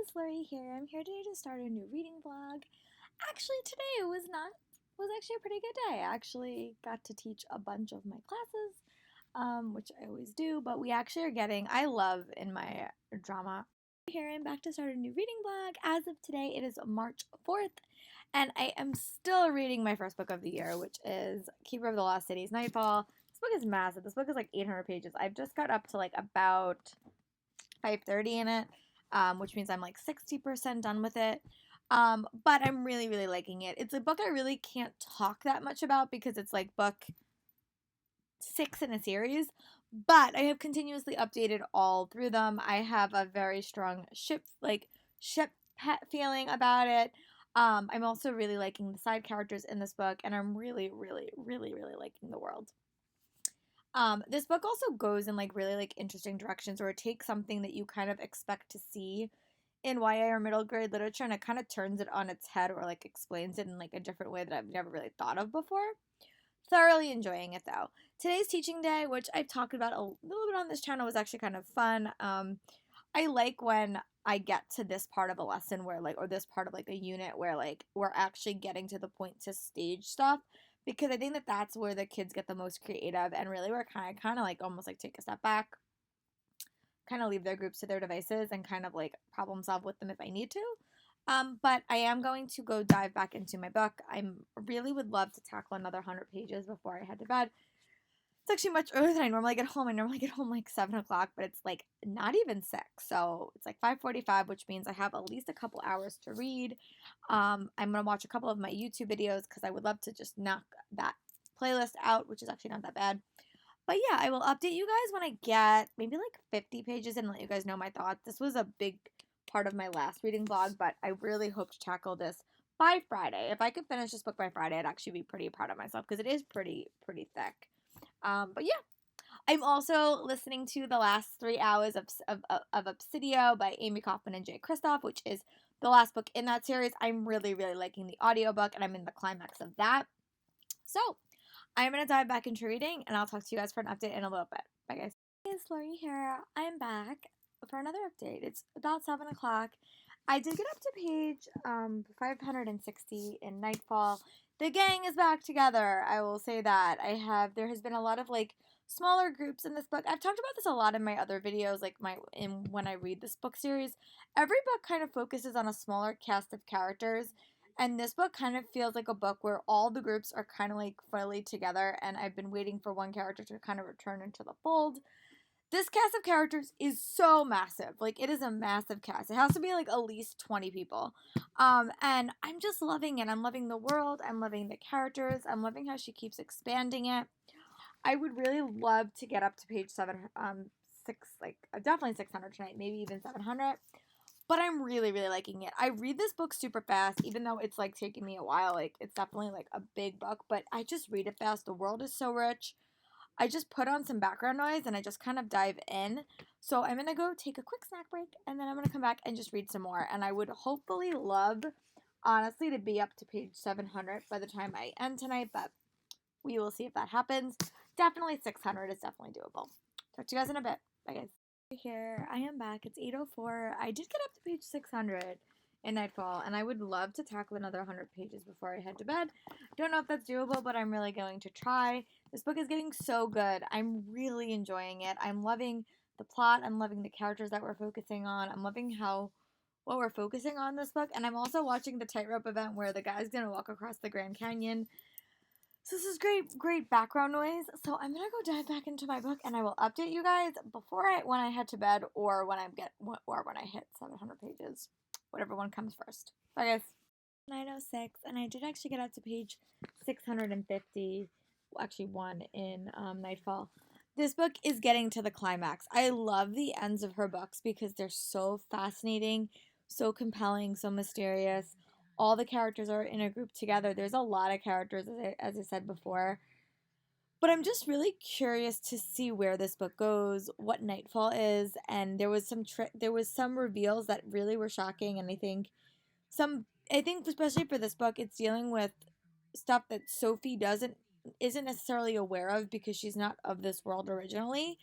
guys, Lori here. I'm here today to start a new reading vlog. Actually, today was actually a pretty good day. I actually got to teach a bunch of my classes, which I always do, but we actually are getting, I love in my drama. Here I'm back to start a new reading vlog. As of today, it is March 4th, and I am still reading my first book of the year, which is Keeper of the Lost Cities, Nightfall. This book is massive. This book is like 800 pages. I've just got up to like about 530 in it, which means I'm like 60% done with it. But I'm really, really liking it. It's a book I really can't talk that much about because it's like book 6 in a series, but I have continuously updated all through them. I have a very strong ship pet feeling about it. I'm also really liking the side characters in this book, and I'm really, really, really, really liking the world. This book also goes in like really like interesting directions, or it takes something that you kind of expect to see in YA or middle grade literature, and it kind of turns it on its head, or like explains it in like a different way that I've never really thought of before. Thoroughly enjoying it though. Today's teaching day, which I've talked about a little bit on this channel, was actually kind of fun. I like when I get to this part of a lesson where like, or this part of like a unit where like we're actually getting to the point to stage stuff, because I think that that's where the kids get the most creative, and really we're kind of like almost like take a step back, kind of leave their groups to their devices and kind of like problem solve with them if I need to. But I am going to go dive back into my book. I really would love to tackle another 100 pages before I head to bed. It's actually much earlier than I normally get home. I normally get home like 7 o'clock, but it's like not even 6. So it's like 5:45, which means I have at least a couple hours to read. I'm going to watch a couple of my YouTube videos because I would love to just knock that playlist out, which is actually not that bad. But yeah, I will update you guys when I get maybe like 50 pages and let you guys know my thoughts. This was a big part of my last reading vlog, but I really hope to tackle this by Friday. If I could finish this book by Friday, I'd actually be pretty proud of myself because it is pretty thick. But yeah, I'm also listening to the last 3 hours of Obsidio by Amy Kaufman and Jay Kristoff, which is the last book in that series. I'm really, really liking the audiobook, and I'm in the climax of that. So I'm going to dive back into reading, and I'll talk to you guys for an update in a little bit. Bye, guys. Hey, it's Lori here. I'm back for another update. It's about 7 o'clock. I did get up to page 560 in Nightfall. The gang is back together. I will say that. There has been a lot of like smaller groups in this book. I've talked about this a lot in my other videos, like when I read this book series. Every book kind of focuses on a smaller cast of characters, and this book kind of feels like a book where all the groups are kind of like fully together, and I've been waiting for one character to kind of return into the fold. This cast of characters is so massive. Like, it is a massive cast. It has to be like at least 20 people. And I'm just loving it. I'm loving the world. I'm loving the characters. I'm loving how she keeps expanding it. I would really love to get up to page 6, like definitely 600 tonight, maybe even 700. But I'm really, really liking it. I read this book super fast, even though it's like taking me a while. Like, it's definitely like a big book, but I just read it fast. The world is so rich. I just put on some background noise and I just kind of dive in. So I'm going to go take a quick snack break, and then I'm going to come back and just read some more. And I would hopefully love, honestly, to be up to page 700 by the time I end tonight, but we will see if that happens. Definitely 600 is definitely doable. Talk to you guys in a bit. Bye, guys. Here, I am back. It's 8:04. I did get up to page 600 in Nightfall, and I would love to tackle another 100 pages before I head to bed. Don't know if that's doable, but I'm really going to try. This book is getting so good. I'm really enjoying it. I'm loving the plot. I'm loving the characters that we're focusing on. I'm loving what we're focusing on this book, and I'm also watching the tightrope event where the guy's gonna walk across the Grand Canyon. So this is great background noise. So I'm gonna go dive back into my book, and I will update you guys when I head to bed, or when I hit 700 pages, whatever one comes first. Bye, guys. 906, and I did actually get up to page 650. Actually, one in Nightfall. This book is getting to the climax. I love the ends of her books because they're so fascinating, so compelling, so mysterious. All the characters are in a group together. There's a lot of characters, as I said before. But I'm just really curious to see where this book goes, what Nightfall is, and there was some reveals that really were shocking, and I think especially for this book, it's dealing with stuff that Sophie isn't necessarily aware of because she's not of this world originally.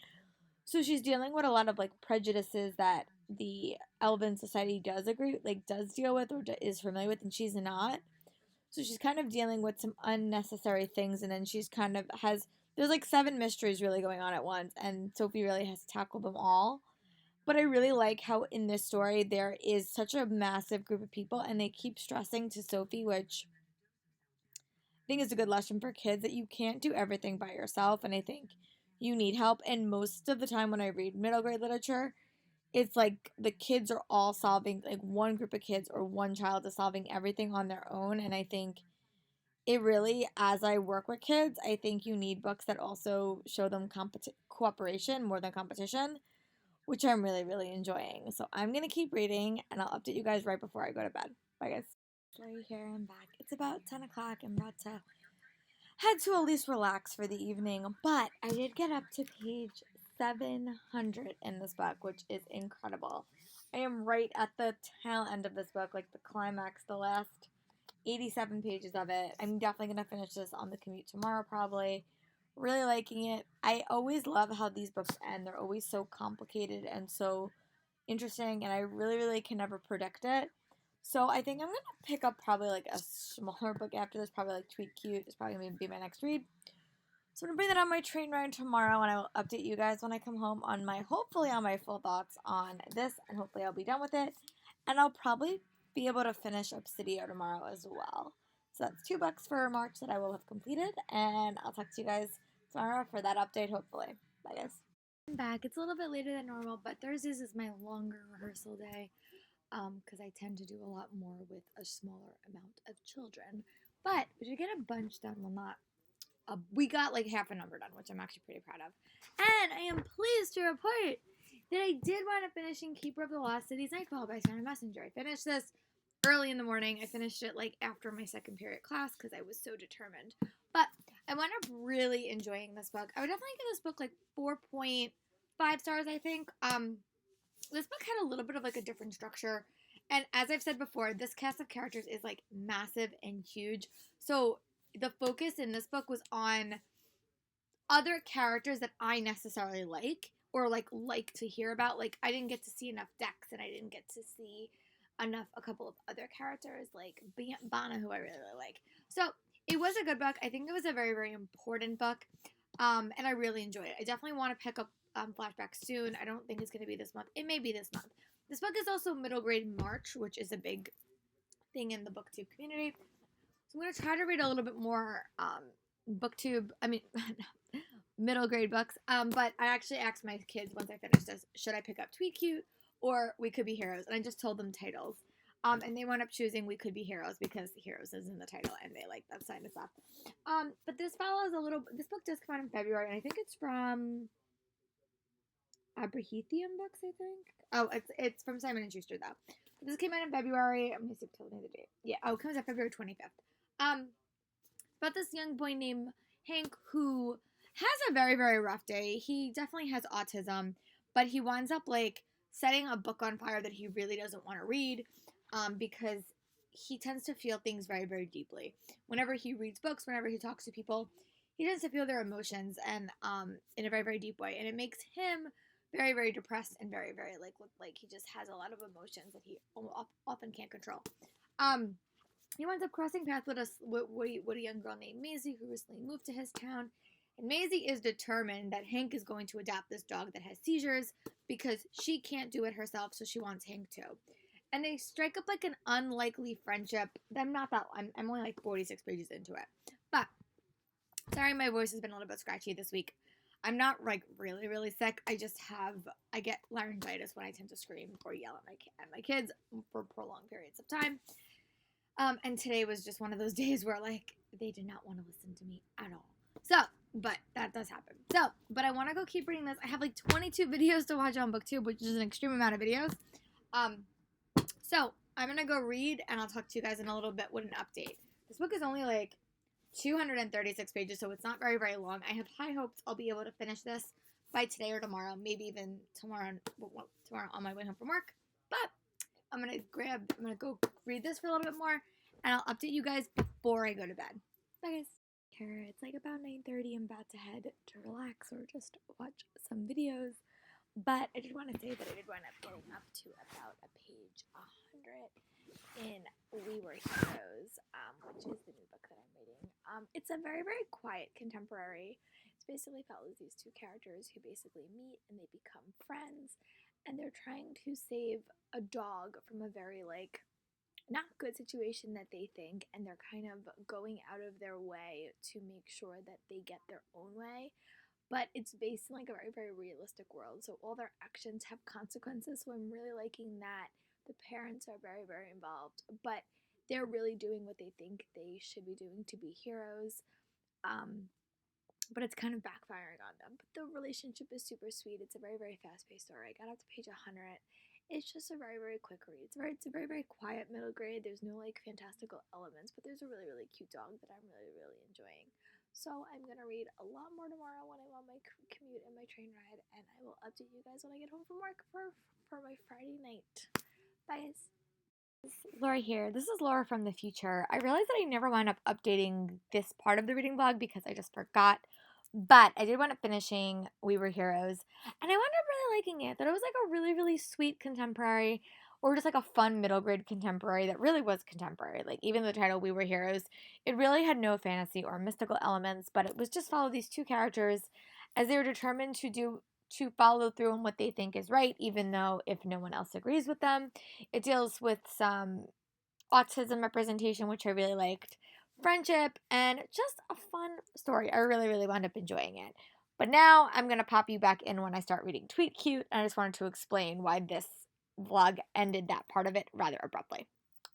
So she's dealing with a lot of like prejudices that the Elven Society does deal with or is familiar with, and she's not. So she's kind of dealing with some unnecessary things, and then she's kind of there's like 7 mysteries really going on at once, and Sophie really has to tackle them all. But I really like how in this story there is such a massive group of people, and they keep stressing to Sophie, which I think is a good lesson for kids, that you can't do everything by yourself, and I think you need help. And most of the time when I read middle grade literature, it's like the kids are all solving, like one group of kids or one child is solving everything on their own. And I think it really, as I work with kids, I think you need books that also show them cooperation more than competition, which I'm really, really enjoying. So I'm going to keep reading, and I'll update you guys right before I go to bed. Bye, guys. Right here, I'm back. It's about 10 o'clock. I'm about to head to at least relax for the evening, but I did get up to page 700 in this book, which is incredible. I am right at the tail end of this book, like the climax, the last 87 pages of it. I'm definitely going to finish this on the commute tomorrow, probably. Really liking it. I always love how these books end. They're always so complicated and so interesting, and I really, really can never predict it. So I think I'm going to pick up probably like a smaller book after this, probably like Tweet Cute. It's probably going to be my next read. So I'm going to bring that on my train ride tomorrow, and I will update you guys when I come home on hopefully on my full thoughts on this, and hopefully I'll be done with it. And I'll probably be able to finish Obsidio tomorrow as well. So that's 2 books for March that I will have completed, and I'll talk to you guys tomorrow for that update, hopefully. Bye, guys. I'm back. It's a little bit later than normal, but Thursdays is my longer rehearsal day because I tend to do a lot more with a smaller amount of children. But we did get a bunch done. Well, not we got like half a number done, which I'm actually pretty proud of. And I am pleased to report that I did wind up finishing Keeper of the Lost Cities Nightfall by Sarah Messenger. I finished this early in the morning. I finished it like after my second period class because I was so determined. But I wound up really enjoying this book. I would definitely give this book like 4.5 stars, I think. This book had a little bit of like a different structure. And as I've said before, this cast of characters is like massive and huge. So the focus in this book was on other characters that I necessarily like or like to hear about. Like I didn't get to see enough Dex, and I didn't get to see a couple of other characters like Bana, who I really, really like. So it was a good book. I think it was a very, very important book. And I really enjoyed it. I definitely want to pick up Flashback soon. I don't think it's going to be this month. It may be this month. This book is also middle grade March, which is a big thing in the booktube community. So I'm going to try to read a little bit more middle grade books. But I actually asked my kids once I finished this, should I pick up Tweet Cute or We Could Be Heroes? And I just told them titles. And they wound up choosing We Could Be Heroes because Heroes is in the title, and they like that sign us up. But this book does come out in February, and I think it's from Abrahithium Books, I think. Oh, it's from Simon & Schuster, though. But this came out in February. I'm going to see if it tells me the date. Yeah, it comes out February 25th. About this young boy named Hank who has a very, very rough day. He definitely has autism, but he winds up, like, setting a book on fire that he really doesn't want to read because he tends to feel things very, very deeply. Whenever he reads books, whenever he talks to people, he tends to feel their emotions and in a very, very deep way. And it makes him very, very depressed and very, very, like he just has a lot of emotions that he often can't control. He winds up crossing paths with a young girl named Maisie who recently moved to his town. And Maisie is determined that Hank is going to adopt this dog that has seizures because she can't do it herself, so she wants Hank to. And they strike up like an unlikely friendship. I'm only like 46 pages into it. But, sorry my voice has been a little bit scratchy this week. I'm not like really, really sick. I get laryngitis when I tend to scream or yell at my kids for prolonged periods of time. And today was just one of those days where like they did not want to listen to me at all. So, but that does happen. So, but I want to go keep reading this. I have like 22 videos to watch on BookTube, which is an extreme amount of videos. So I'm going to go read, and I'll talk to you guys in a little bit with an update. This book is only like 236 pages, so it's not very, very long. I have high hopes I'll be able to finish this by today or tomorrow, maybe even tomorrow on my way home from work. But I'm going to go read this for a little bit more, and I'll update you guys before I go to bed. Bye, guys. Here, it's like about 9:30. I'm about to head to relax or just watch some videos. But I did want to say that I did wind up getting up to about a page 100 in We Were Heroes, which is the new book that I'm reading. It's a very, very quiet contemporary. It basically follows these two characters who basically meet and they become friends, and they're trying to save a dog from a very, like, not good situation that they think, and they're kind of going out of their way to make sure that they get their own way, but it's based in like a very, very realistic world, so all their actions have consequences. So I'm really liking that the parents are very, very involved, but they're really doing what they think they should be doing to be heroes. um, but it's kind of backfiring on them. But the relationship is super sweet. It's a very, very fast-paced story. I got up to page 100. It's just a very, very quick read. It's a very, very quiet middle grade. There's no like fantastical elements, but there's a really, really cute dog that I'm really, really enjoying. So I'm gonna read a lot more tomorrow when I'm on my commute and my train ride, and I will update you guys when I get home from work for my Friday night. Bye, guys. Laura here. This is Laura from the future. I realized that I never wound up updating this part of the reading blog because I just forgot. But I did wind up finishing We Were Heroes, and I wound up really liking it. That it was like a really, really sweet contemporary, or just like a fun middle grade contemporary that really was contemporary. Like, even the title We Were Heroes, it really had no fantasy or mystical elements, but it was just follow these two characters as they were determined to follow through on what they think is right, even though if no one else agrees with them. It deals with some autism representation, which I really liked, friendship, and just a fun story. I really, really wound up enjoying it. But now I'm going to pop you back in when I start reading Tweet Cute, and I just wanted to explain why this vlog ended that part of it rather abruptly.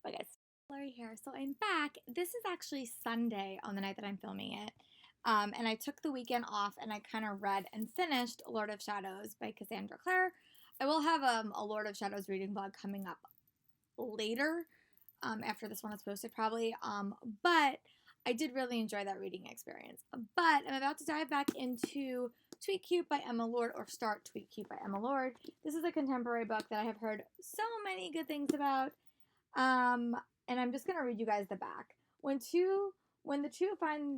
Bye, guys. Larry here. So I'm back. This is actually Sunday on the night that I'm filming it. And I took the weekend off and I kind of read and finished Lord of Shadows by Cassandra Clare. I will have a Lord of Shadows reading vlog coming up later, after this one is posted probably. But I did really enjoy that reading experience. But I'm about to dive back into Tweet Cute by Emma Lord, or start Tweet Cute by Emma Lord. This is a contemporary book that I have heard so many good things about. And I'm just gonna read you guys the back. When the two find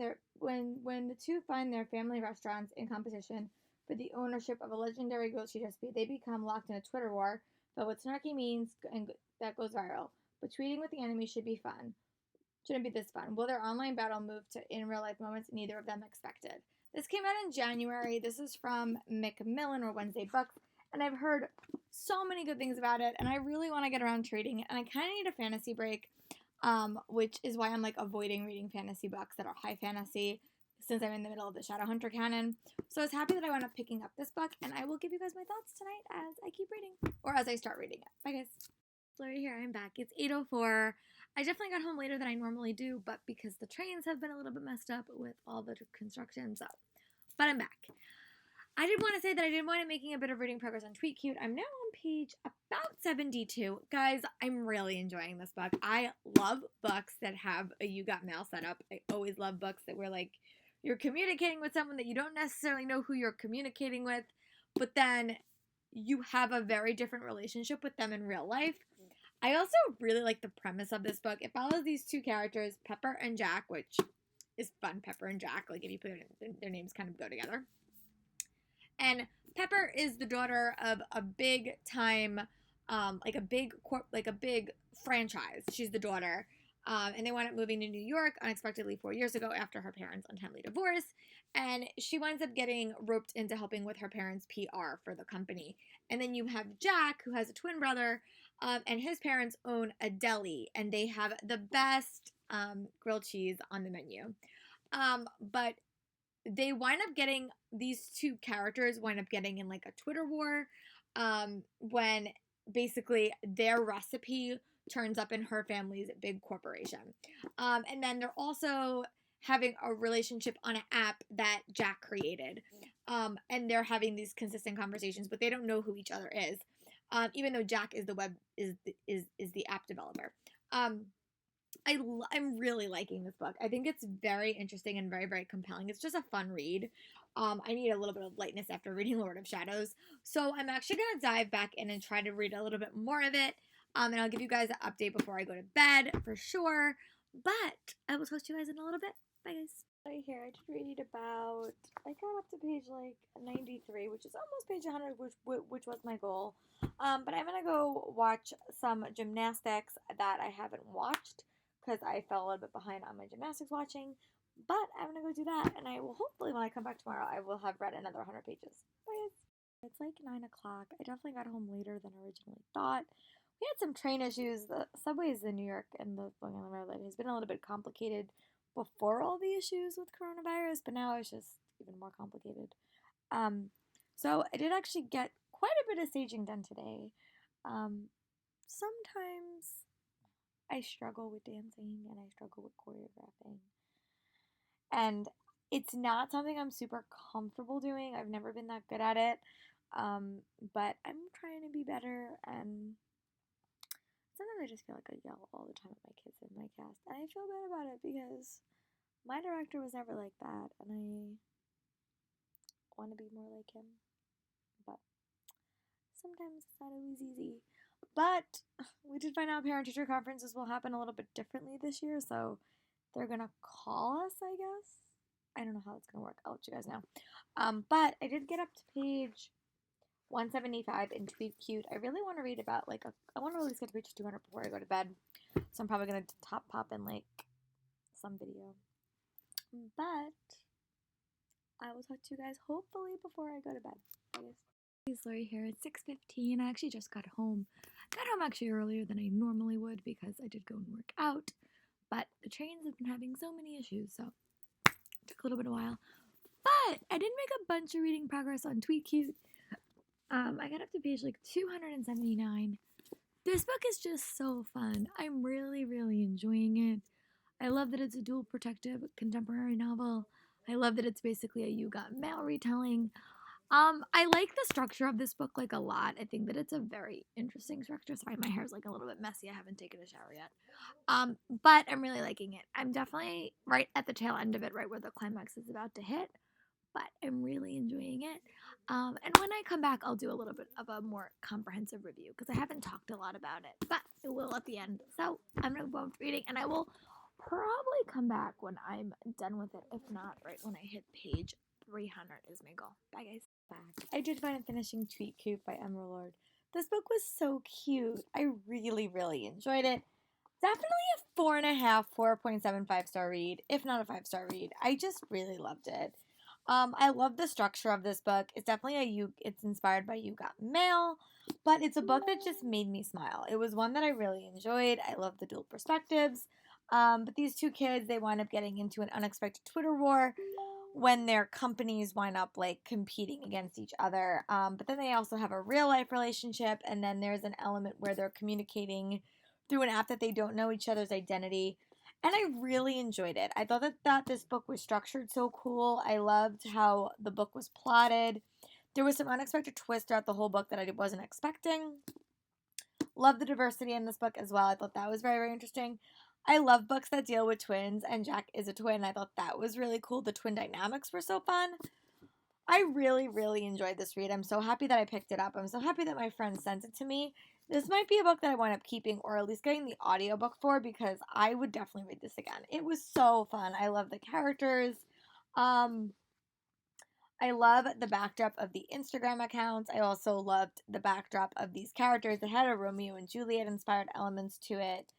their family restaurants in competition for the ownership of a legendary grocery recipe, they become locked in a Twitter war. But what snarky means and that goes viral. But tweeting with the enemy should be fun. Shouldn't be this fun. Will their online battle move to in real life moments neither of them expected? This came out in January. This is from Macmillan or Wednesday Books, and I've heard so many good things about it, and I really want to get around to reading it, and I kind of need a fantasy break, which is why I'm like avoiding reading fantasy books that are high fantasy since I'm in the middle of the Shadowhunter canon. So I was happy that I wound up picking up this book, and I will give you guys my thoughts tonight as I keep reading, or as I start reading it. Bye, guys. Lori here, I'm back. It's 8:04. I definitely got home later than I normally do, but because the trains have been a little bit messed up with all the construction, so. But I'm back. I did want to say that I did wind up making a bit of reading progress on Tweet Cute. I'm now on page about 72. Guys, I'm really enjoying this book. I love books that have a You Got Mail setup. I always love books that were like, you're communicating with someone that you don't necessarily know who you're communicating with, but then you have a very different relationship with them in real life. I also really like the premise of this book. It follows these two characters, Pepper and Jack, which is fun, Pepper and Jack. Like, if you put their names kind of go together. And Pepper is the daughter of a big time, like a big franchise. She's the daughter. And they wind up moving to New York unexpectedly 4 years ago after her parents' untimely divorce. And she winds up getting roped into helping with her parents' PR for the company. And then you have Jack, who has a twin brother, and his parents own a deli, and they have the best grilled cheese on the menu. But they wind up getting, these two characters wind up getting in like a Twitter war when basically their recipe turns up in her family's big corporation. And then they're also having a relationship on an app that Jack created. And they're having these consistent conversations, but they don't know who each other is. Even though Jack is the app developer. I'm really liking this book. I think it's very interesting and very, very compelling. It's just a fun read. I need a little bit of lightness after reading Lord of Shadows. So I'm actually going to dive back in and try to read a little bit more of it. And I'll give you guys an update before I go to bed for sure. But I will talk to you guys in a little bit. Bye, guys. Right here, I did read about. I got up to page like 93, which is almost page 100, which was my goal. But I'm gonna go watch some gymnastics that I haven't watched because I fell a little bit behind on my gymnastics watching. But I'm gonna go do that, and I will hopefully when I come back tomorrow, I will have read another 100 pages. Bye, guys. It's like 9 o'clock. I definitely got home later than originally thought. We had some train issues. The subways in New York and the Long Island Railroad has been a little bit complicated before all the issues with coronavirus, but now it's just even more complicated. Um, so I did actually get quite a bit of staging done today. Sometimes I struggle with dancing and I struggle with choreographing. And it's not something I'm super comfortable doing. I've never been that good at it. But I'm trying to be better, and sometimes I just feel like I yell all the time at my kids in my cast, and I feel bad about it because my director was never like that, and I want to be more like him. But sometimes it's not always easy. But we did find out parent teacher conferences will happen a little bit differently this year, so they're gonna call us, I guess. I don't know how it's gonna work. I'll let you guys know. But I did get up to page 175 in Tweet Cute. I really want to read about I want to at least get to page 200 before I go to bed. So I'm probably gonna pop in like some video. But I will talk to you guys hopefully before I go to bed. Bye. It's Lori here. It's 6:15. I actually just got home. Got home actually earlier than I normally would because I did go and work out. But the trains have been having so many issues, so it took a little bit of a while. But I did make a bunch of reading progress on Tweet Cute. I got up to page like 279. This book is just so fun. I'm really, really enjoying it. I love that it's a dual protective contemporary novel. I love that it's basically a You Got Mail retelling. I like the structure of this book like a lot. I think that it's a very interesting structure. Sorry, my hair's like a little bit messy. I haven't taken a shower yet. But I'm really liking it. I'm definitely right at the tail end of it, right where the climax is about to hit. But I'm really enjoying it. And when I come back, I'll do a little bit of a more comprehensive review because I haven't talked a lot about it, but it will at the end. So I'm gonna go on reading, and I will probably come back when I'm done with it. If not, right when I hit page 300 is my goal. Bye, guys. Back. I did find finishing Tweet Cute by Emerald Lord. This book was so cute. I really, really enjoyed it. Definitely a 4.5, 4.75 star read, if not a 5-star read. I just really loved it. I love the structure of this book. It's definitely it's inspired by You Got Mail, but it's a book that just made me smile. It was one that I really enjoyed. I love the dual perspectives. But these two kids, they wind up getting into an unexpected Twitter war when their companies wind up like competing against each other. But then they also have a real life relationship, and then there's an element where they're communicating through an app that they don't know each other's identity. And I really enjoyed it. I thought that this book was structured so cool. I loved how the book was plotted. There was some unexpected twists throughout the whole book that I wasn't expecting. Love the diversity in this book as well. I thought that was very, very interesting. I love books that deal with twins, and Jack is a twin. I thought that was really cool. The twin dynamics were so fun. I really, really enjoyed this read. I'm so happy that I picked it up. I'm so happy that my friend sent it to me. This might be a book that I wind up keeping or at least getting the audiobook for because I would definitely read this again. It was so fun. I love the characters. I love the backdrop of the Instagram accounts. I also loved the backdrop of these characters. It had a Romeo and Juliet inspired elements to it.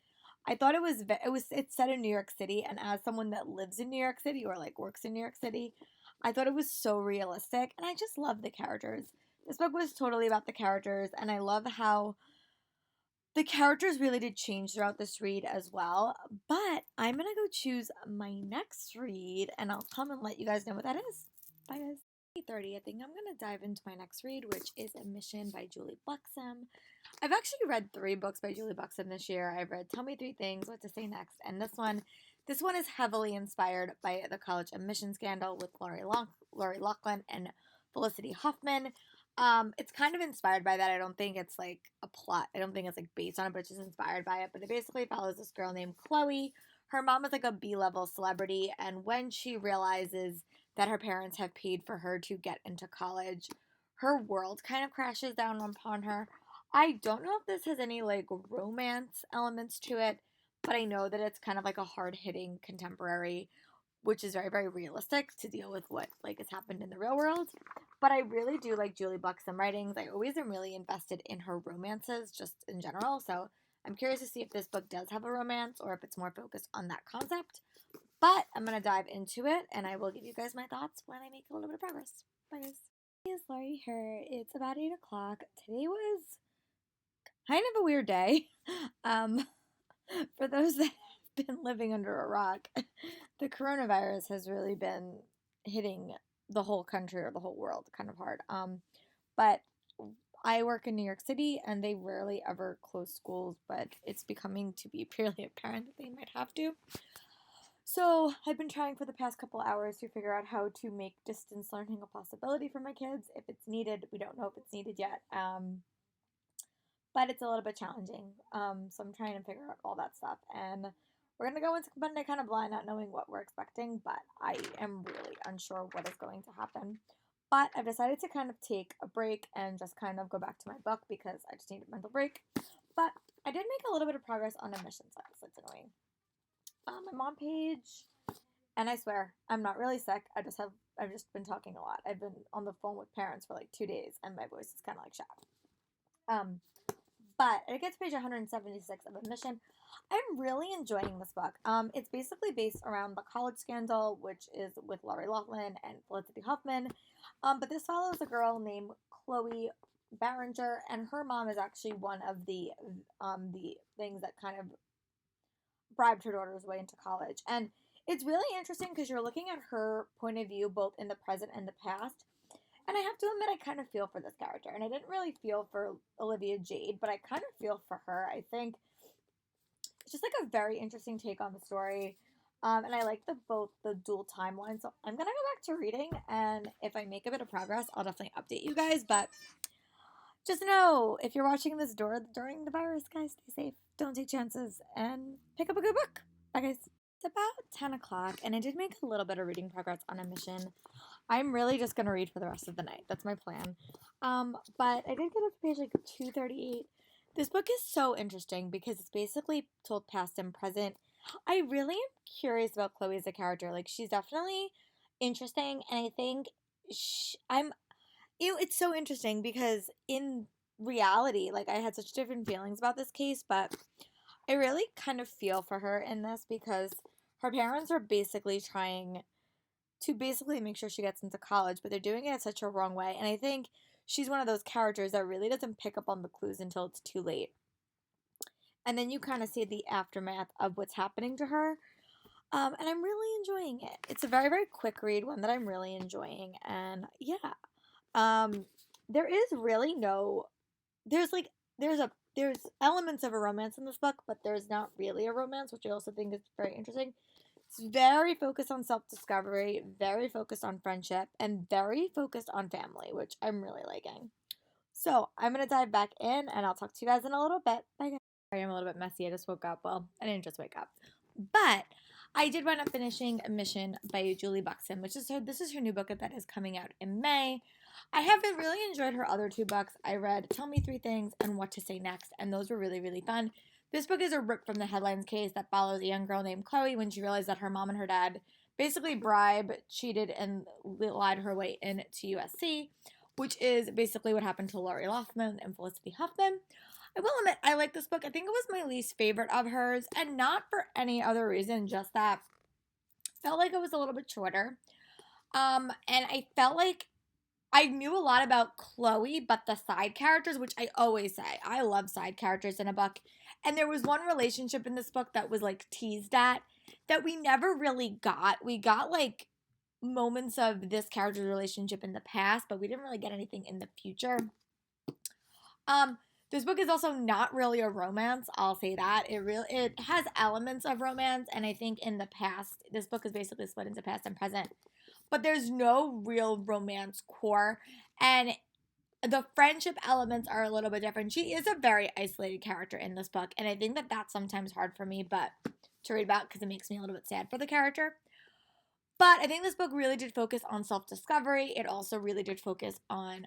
I thought it's set in New York City, and as someone that lives in New York City or like works in New York City, I thought it was so realistic, and I just love the characters. This book was totally about the characters, and I love how the characters really did change throughout this read as well. But I'm gonna go choose my next read, and I'll come and let you guys know what that is. Bye, guys. 30, I think I'm going to dive into my next read, which is Admission by Julie Buxom. I've actually read 3 books by Julie Buxom this year. I've read Tell Me 3 Things, What to Say Next, and this one is heavily inspired by the college admission scandal with Lori Loughlin and Felicity Huffman. It's kind of inspired by that. I don't think it's like a plot. I don't think it's like based on it, but it's just inspired by it. But it basically follows this girl named Chloe. Her mom is like a B-level celebrity, and when she realizes that her parents have paid for her to get into college, her world kind of crashes down upon her. I don't know if this has any like romance elements to it, but I know that it's kind of like a hard-hitting contemporary which is very, very realistic to deal with what like has happened in the real world. But I really do like Julie Buxton writings. I always am really invested in her romances just in general. So I'm curious to see if this book does have a romance or if it's more focused on that concept. But I'm going to dive into it and I will give you guys my thoughts when I make a little bit of progress. Bye, guys. Hey, it's Laurie here. It's about 8 o'clock. Today was kind of a weird day. For those that have been living under a rock, the coronavirus has really been hitting the whole country or the whole world kind of hard. But I work in New York City and they rarely ever close schools, but it's becoming to be fairly apparent that they might have to. So I've been trying for the past couple hours to figure out how to make distance learning a possibility for my kids. If it's needed, we don't know if it's needed yet. But it's a little bit challenging. So I'm trying to figure out all that stuff. And we're going to go into Monday kind of blind, not knowing what we're expecting, but I am really unsure what is going to happen. But I've decided to kind of take a break and just kind of go back to my book because I just need a mental break. But I did make a little bit of progress on admission size. It's annoying. I'm on page, and I swear, I'm not really sick. I've just been talking a lot. I've been on the phone with parents for like 2 days, and my voice is kind of like shot. But I get to page 176 of admission. I'm really enjoying this book. It's basically based around the college scandal, which is with Lori Loughlin and Felicity Huffman. But this follows a girl named Chloe Barringer, and her mom is actually one of the things that kind of bribed her daughter's way into college. And it's really interesting because you're looking at her point of view both in the present and the past. And I have to admit, I kind of feel for this character. And I didn't really feel for Olivia Jade, but I kind of feel for her. I think it's just like a very interesting take on the story. And I like both the dual timelines. So I'm going to go back to reading. And if I make a bit of progress, I'll definitely update you guys. But just know, if you're watching this during the virus, guys, stay safe. Don't take chances. And pick up a good book. Bye, guys. It's about 10 o'clock. And I did make a little bit of reading progress on a mission. I'm really just going to read for the rest of the night. That's my plan. But I did get up to page like 238. This book is so interesting because it's basically told past and present. I really am curious about Chloe as a character. Like, she's definitely interesting. And I think it's so interesting because in reality, like, I had such different feelings about this case, but I really kind of feel for her in this because her parents are basically trying to make sure she gets into college, but they're doing it in such a wrong way. And I think she's one of those characters that really doesn't pick up on the clues until it's too late. And then you kind of see the aftermath of what's happening to her. And I'm really enjoying it. It's a very, very quick read, one that I'm really enjoying. And yeah, there is really there's elements of a romance in this book, but there's not really a romance, which I also think is very interesting. It's very focused on self-discovery, very focused on friendship, and very focused on family, which I'm really liking. So I'm going to dive back in, and I'll talk to you guys in a little bit. Bye, guys. Sorry, I'm a little bit messy. I just woke up. Well, I didn't just wake up. But I did wind up finishing A Mission by Julie Buxton, this is her new book that is coming out in May. I haven't really enjoyed her other 2 books. I read Tell Me 3 Things and What to Say Next, and those were really, really fun. This book is a rip from the headlines case that follows a young girl named Chloe when she realized that her mom and her dad basically cheated, and lied her way into USC, which is basically what happened to Lori Loughlin and Felicity Huffman. I will admit, I like this book. I think it was my least favorite of hers, and not for any other reason, just that I felt like it was a little bit shorter. And I felt like I knew a lot about Chloe, but the side characters, which I always say, I love side characters in a book. And there was one relationship in this book that was like teased at that we never really got. We got like moments of this character's relationship in the past, but we didn't really get anything in the future. This book is also not really a romance. I'll say that. It has elements of romance, and I think in the past, this book is basically split into past and present. But there's no real romance core, and the friendship elements are a little bit different. She is a very isolated character in this book, and I think that that's sometimes hard for me to read about because it makes me a little bit sad for the character. But I think this book really did focus on self-discovery. It also really did focus on,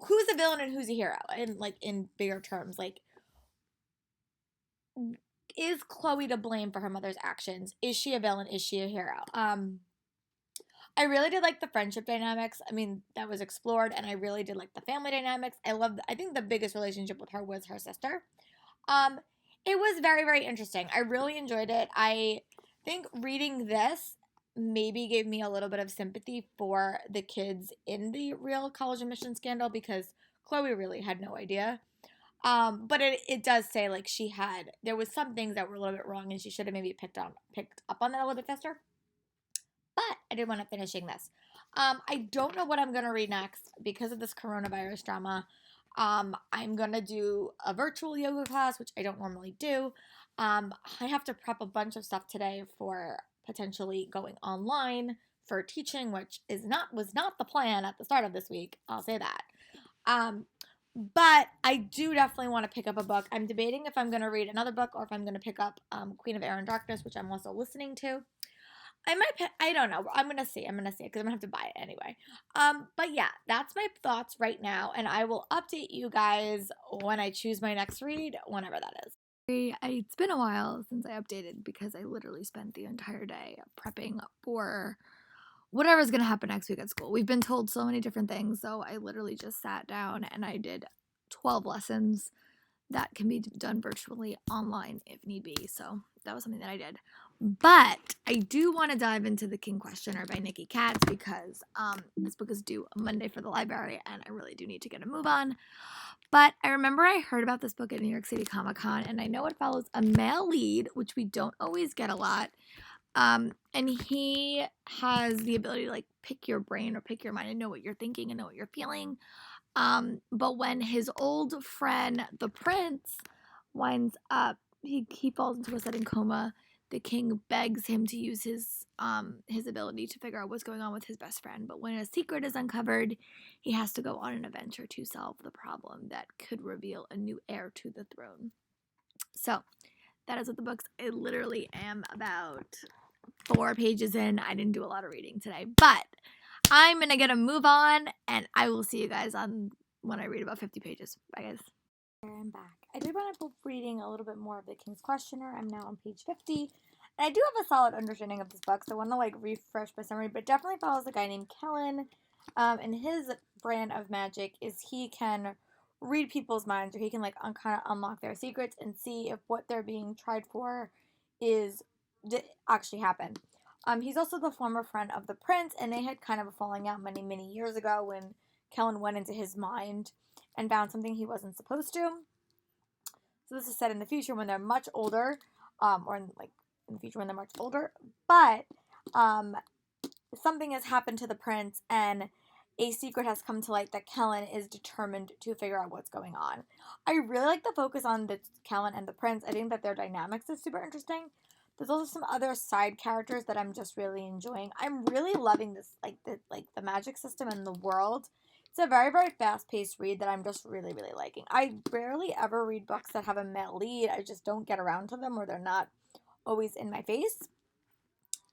who's a villain and who's a hero, and like in bigger terms, like is Chloe to blame for her mother's actions? Is she a villain? Is she a hero? I really did like the friendship dynamics. I mean, that was explored, and I really did like the family dynamics. I think the biggest relationship with her was her sister. Um, it was very, very interesting. I really enjoyed it. I think reading this maybe gave me a little bit of sympathy for the kids in the real college admission scandal because Chloe really had no idea. But it does say like there was some things that were a little bit wrong and she should have maybe picked up on that a little bit faster. But I did want to finishing this. I don't know what I'm gonna read next because of this coronavirus drama. I'm gonna do a virtual yoga class, which I don't normally do. I have to prep a bunch of stuff today for potentially going online for teaching, which was not the plan at the start of this week. I'll say that. But I do definitely want to pick up a book. I'm debating if I'm going to read another book or if I'm going to pick up Queen of Air and Darkness, which I'm also listening to. I don't know. I'm going to see. Because I'm going to have to buy it anyway. But yeah, that's my thoughts right now. And I will update you guys when I choose my next read, whenever that is. It's been a while since I updated because I literally spent the entire day prepping for whatever's going to happen next week at school. We've been told so many different things, so I literally just sat down and I did 12 lessons that can be done virtually online if need be. So that was something that I did. But I do want to dive into The King Questioner by Nikki Katz because this book is due Monday for the library and I really do need to get a move on. But I remember I heard about this book at New York City Comic Con and I know it follows a male lead, which we don't always get a lot. And he has the ability to like pick your brain or pick your mind and know what you're thinking and know what you're feeling. But when his old friend, the prince, winds up, he falls into a sudden coma. The king begs him to use his ability to figure out what's going on with his best friend. But when a secret is uncovered, he has to go on an adventure to solve the problem that could reveal a new heir to the throne. So that is what the books. I literally am about 4 pages in. I didn't do a lot of reading today, but I'm going to get a move on, and I will see you guys when I read about 50 pages. Bye, guys. I'm back. I did want to be reading a little bit more of The King's Questioner. I'm now on page 50, and I do have a solid understanding of this book, so I want to like refresh my summary, but it definitely follows a guy named Kellen, and his brand of magic is he can read people's minds, or he can like kind of unlock their secrets and see if what they're being tried for did actually happen. He's also the former friend of the prince, and they had kind of a falling out many, many years ago when Kellen went into his mind and found something he wasn't supposed to. So this is set in the future when they're much older, or in the future when they're much older. But something has happened to the prince, and a secret has come to light that Kellen is determined to figure out what's going on. I really like the focus on the Kellen and the prince. I think that their dynamics is super interesting. There's also some other side characters that I'm just really enjoying. I'm really loving this, the magic system and the world. It's a very, very fast-paced read that I'm just really, really liking. I rarely ever read books that have a male lead. I just don't get around to them, or they're not always in my face.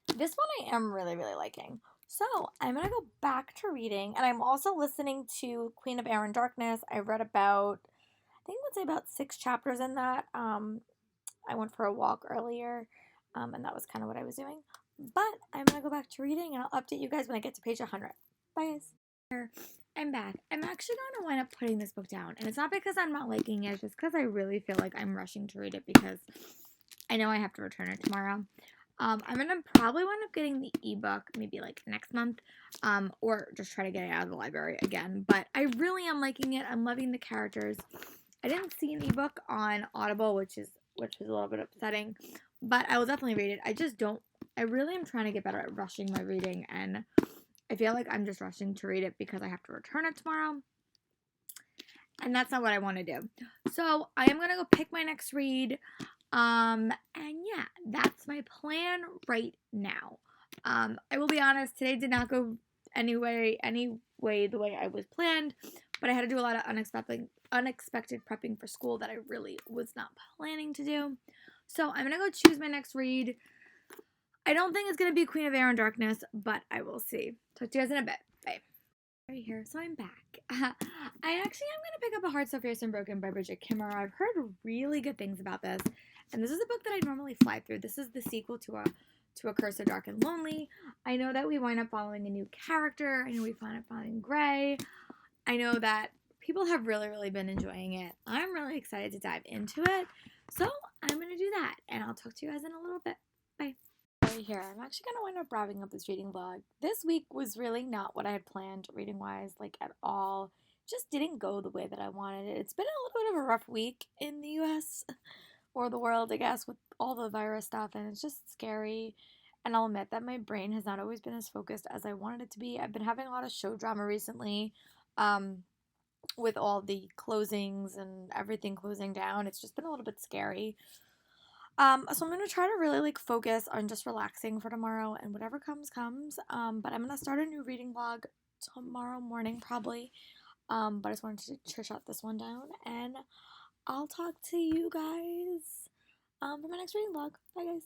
This one I am really, really liking. So I'm going to go back to reading, and I'm also listening to Queen of Air and Darkness. I read about, I think I would say about 6 chapters in that. I went for a walk earlier, and that was kind of what I was doing. But I'm going to go back to reading, and I'll update you guys when I get to page 100. Bye, guys. I'm back. I'm actually going to wind up putting this book down, and it's not because I'm not liking it, it's just because I really feel like I'm rushing to read it because I know I have to return it tomorrow. I'm going to probably wind up getting the ebook maybe like next month, or just try to get it out of the library again, but I really am liking it. I'm loving the characters. I didn't see an ebook on Audible, which is a little bit upsetting, but I will definitely read it. I really am trying to get better at rushing my reading, and I feel like I'm just rushing to read it because I have to return it tomorrow. And that's not what I want to do. So I am going to go pick my next read. And yeah, that's my plan right now. I will be honest, today did not go any way the way I was planned. But I had to do a lot of unexpected prepping for school that I really was not planning to do. So I'm going to go choose my next read. I don't think it's going to be Queen of Air and Darkness, but I will see. Talk to you guys in a bit. Bye. Right here. So I'm back. I actually am going to pick up A Heart So Fierce and Broken by Bridget Kimmerer. I've heard really good things about this. And this is a book that I normally fly through. This is the sequel to A Curse of Dark and Lonely. I know that we wind up following a new character. I know we wind up following Gray. I know that people have really, really been enjoying it. I'm really excited to dive into it. So I'm going to do that. And I'll talk to you guys in a little bit. Bye. Right here, I'm actually going to wind up wrapping up this reading vlog. This week was really not what I had planned reading-wise, like at all. Just didn't go the way that I wanted it. It's been a little bit of a rough week in the US or the world, I guess, with all the virus stuff, and it's just scary. And I'll admit that my brain has not always been as focused as I wanted it to be. I've been having a lot of show drama recently, with all the closings and everything closing down. It's just been a little bit scary. So I'm gonna try to really like focus on just relaxing for tomorrow, and whatever comes comes. But I'm gonna start a new reading vlog tomorrow morning probably. But I just wanted to shut this one down, and I'll talk to you guys for my next reading vlog. Bye guys.